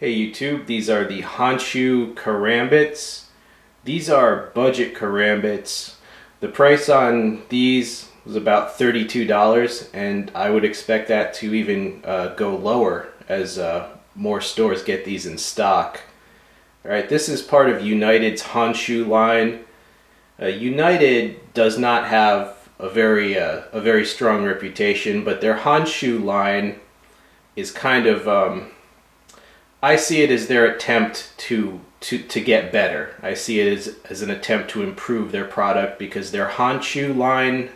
Hey YouTube, these are the Honshu Karambits. These are budget Karambits. The price on these was about $32, and I would expect that to even go lower as more stores get these in stock. Alright, this is part of United's Honshu line. United does not have a very strong reputation, but their Honshu line is kind of I see it as their attempt to get better. I see it as an attempt to improve their product because their Honshu line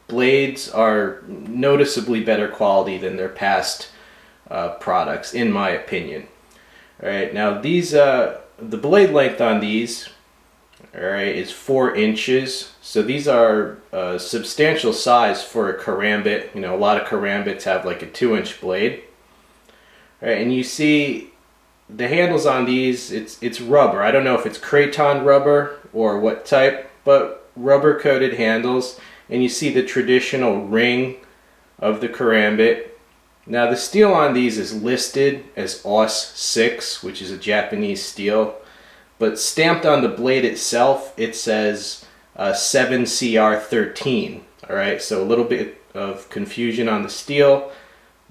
blades are noticeably better quality than their past products, in my opinion. All right, now these the blade length on these, all right, is 4 inches. So these are a substantial size for a Karambit. You know, a lot of Karambits have like a 2-inch blade. All right, and you see the handles on these, it's rubber. I don't know if it's Kraton rubber or what type, but rubber coated handles. And you see the traditional ring of the Karambit. Now the steel on these is listed as AUS6, which is a Japanese steel, but stamped on the blade itself it says 7CR13. Alright, so a little bit of confusion on the steel,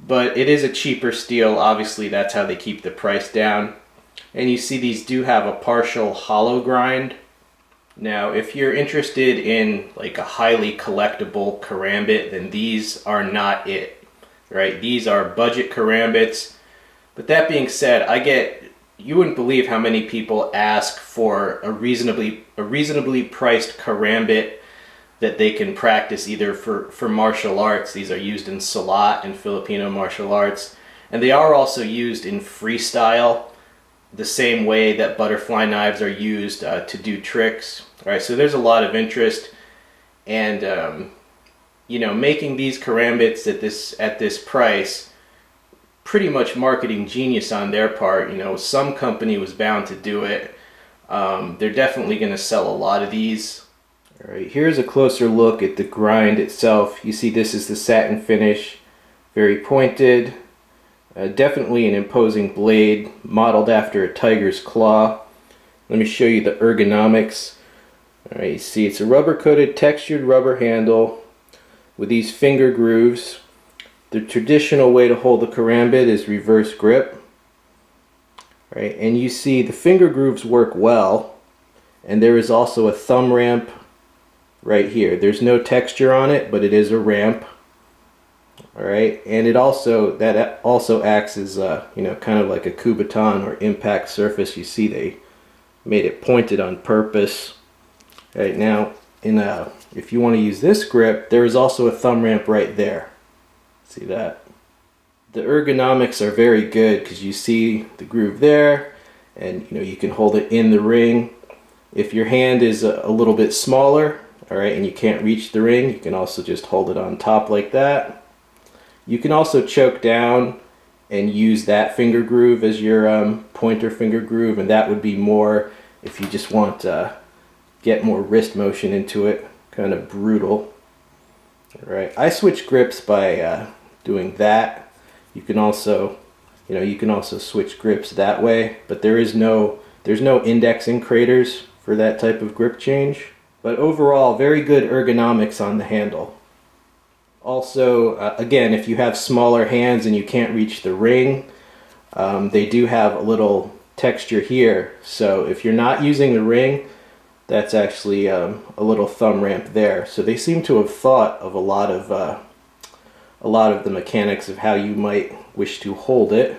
but it is a cheaper steel. Obviously that's how they keep the price down. And you see these do have a partial hollow grind. Now if you're interested in like a highly collectible Karambit, then these are not it, right? These are budget Karambits. But that being said, you wouldn't believe how many people ask for a reasonably priced Karambit that they can practice either for martial arts. These are used in Salat and Filipino martial arts, and they are also used in freestyle the same way that butterfly knives are used to do tricks. All right, so there's a lot of interest, and you know, making these Karambits at this price, pretty much marketing genius on their part. You know, some company was bound to do it. They're definitely going to sell a lot of these. All right, here's a closer look at the grind itself. You see this is the satin finish, very pointed. Definitely an imposing blade, modeled after a tiger's claw. Let me show you the ergonomics. All right, you see it's a rubber-coated textured rubber handle with these finger grooves. The traditional way to hold the Karambit is reverse grip. All right, and you see the finger grooves work well, and there is also a thumb ramp right here. There's no texture on it, but it is a ramp. All right, and that also acts as you know, kind of like a kubaton or impact surface. You see they made it pointed on purpose. All right, now if you want to use this grip, there is also a thumb ramp right there. See that? The ergonomics are very good because you see the groove there, and you know, you can hold it in the ring. If your hand is a little bit smaller, all right, and you can't reach the ring, you can also just hold it on top like that. You can also choke down and use that finger groove as your pointer finger groove, and that would be more if you just want to get more wrist motion into it, kind of brutal. All right, I switch grips by doing that. You can also, you know, you can also switch grips that way, but there's no indexing craters for that type of grip change. But overall, very good ergonomics on the handle. Also, again, if you have smaller hands and you can't reach the ring, they do have a little texture here. So if you're not using the ring, that's actually a little thumb ramp there. So they seem to have thought of a lot of the mechanics of how you might wish to hold it.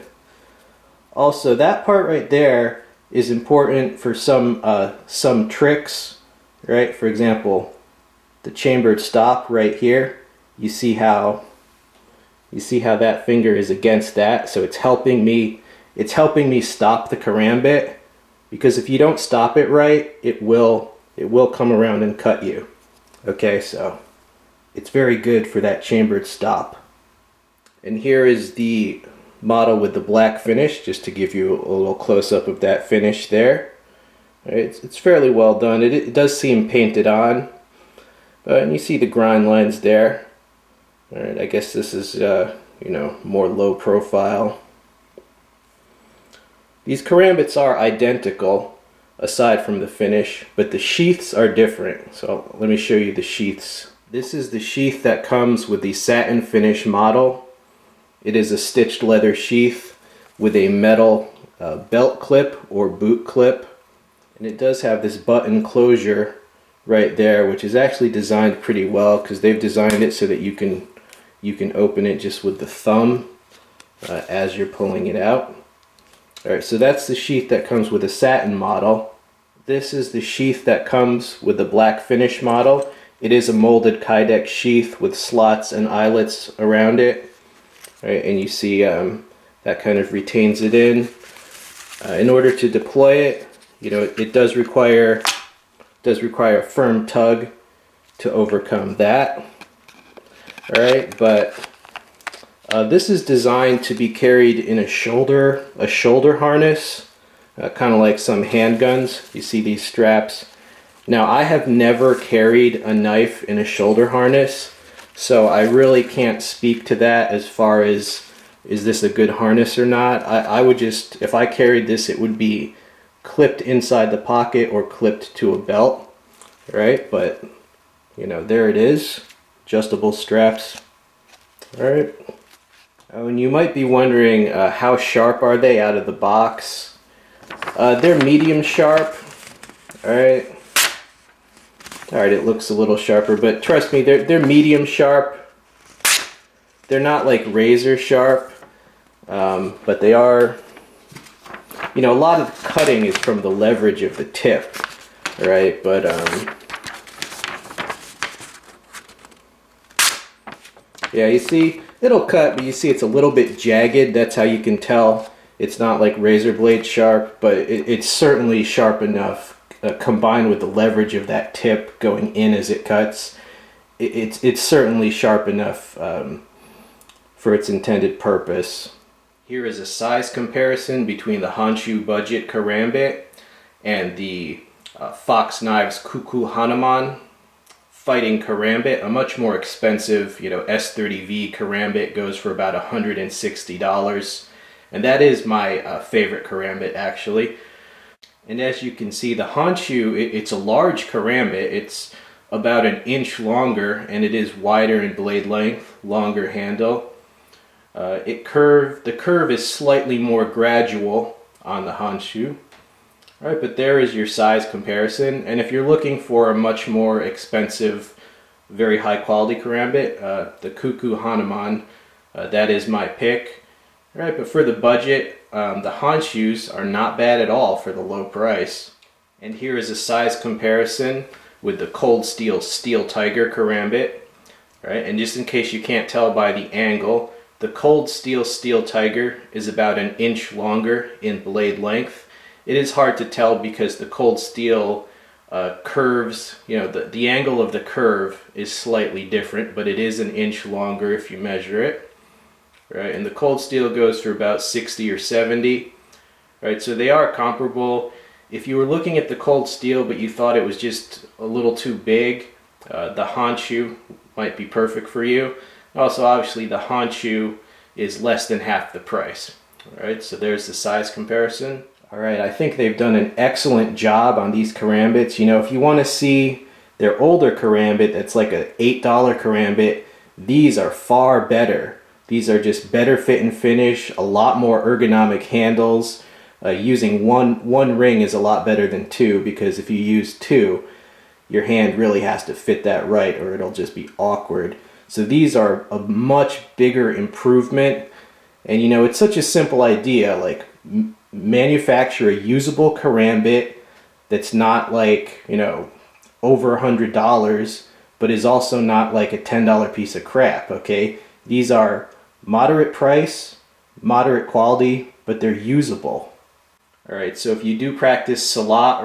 Also, that part right there is important for some tricks. Right, for example, the chambered stop right here. You see how that finger is against that, so it's helping me stop the Karambit, because if you don't stop it right, it will come around and cut you. Okay, so it's very good for that chambered stop. And here is the model with the black finish, just to give you a little close-up of that finish there. It's fairly well done. It does seem painted on, and you see the grind lines there. All right, I guess this is you know, more low profile. These Karambits are identical aside from the finish, but the sheaths are different. So let me show you the sheaths. This is the sheath that comes with the satin finish model. It is a stitched leather sheath with a metal belt clip or boot clip. And it does have this button closure right there, which is actually designed pretty well because they've designed it so that you can open it just with the thumb as you're pulling it out. Alright, so that's the sheath that comes with a satin model. This is the sheath that comes with the black finish model. It is a molded Kydex sheath with slots and eyelets around it. Right, and you see that kind of retains it in. In order to deploy it, it does require a firm tug to overcome that. Alright, but this is designed to be carried in a shoulder harness, kind of like some handguns. You see these straps. Now, I have never carried a knife in a shoulder harness, so I really can't speak to that as far as is this a good harness or not. I would just, if I carried this, it would be clipped inside the pocket or clipped to a belt, right? But, there it is, adjustable straps. All right. Oh, and you might be wondering, how sharp are they out of the box? They're medium sharp. Alright, it looks a little sharper, but trust me, they're medium sharp. They're not like razor sharp, but they are, a lot of the cutting is from the leverage of the tip, right? But, yeah, you see, it'll cut, but you see it's a little bit jagged. That's how you can tell it's not like razor blade sharp, but it's certainly sharp enough, combined with the leverage of that tip going in as it cuts. It's certainly sharp enough for its intended purpose. Here is a size comparison between the Honshu budget Karambit and the Fox Knives Cuckoo Hanuman fighting Karambit. A much more expensive, S30V Karambit goes for about $160. And that is my favorite Karambit, actually. And as you can see, the Honshu, it's a large Karambit. It's about an inch longer, and it is wider in blade length, longer handle. The curve is slightly more gradual on the Honshu. Alright, but there is your size comparison. And if you're looking for a much more expensive, very high quality Karambit, the Cuckoo Hanuman, that is my pick. Alright, but for the budget, the Honshus are not bad at all for the low price. And here is a size comparison with the Cold Steel Steel Tiger Karambit. Right, and just in case you can't tell by the angle, the Cold Steel Steel Tiger is about an inch longer in blade length. It is hard to tell because the Cold Steel curves, the angle of the curve is slightly different, but it is an inch longer if you measure it. Right, and the Cold Steel goes for about 60 or 70. Right, so they are comparable. If you were looking at the Cold Steel but you thought it was just a little too big, the Honshu might be perfect for you. Also, obviously, the Honshu is less than half the price. Alright, so there's the size comparison. Alright, I think they've done an excellent job on these Karambits. If you want to see their older Karambit that's like an $8 Karambit, these are far better. These are just better fit and finish, a lot more ergonomic handles. Using one ring is a lot better than two, because if you use two, your hand really has to fit that right or it'll just be awkward. So these are a much bigger improvement. And it's such a simple idea, like manufacture a usable Karambit that's not like, over $100, but is also not like a $10 piece of crap, okay? These are moderate price, moderate quality, but they're usable. Alright, so if you do practice Salat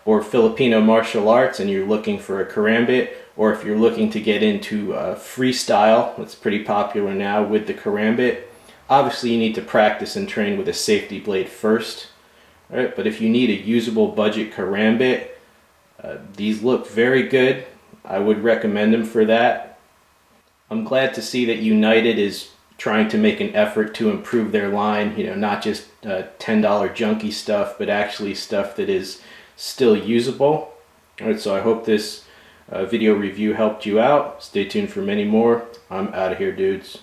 or Filipino martial arts and you're looking for a Karambit, or if you're looking to get into freestyle, that's pretty popular now with the Karambit, obviously you need to practice and train with a safety blade first. Alright, but if you need a usable budget Karambit, these look very good. I would recommend them for that. I'm glad to see that United is trying to make an effort to improve their line, you know, not just $10 junky stuff, but actually stuff that is still usable. All right, so I hope this video review helped you out. Stay tuned for many more. I'm out of here, dudes.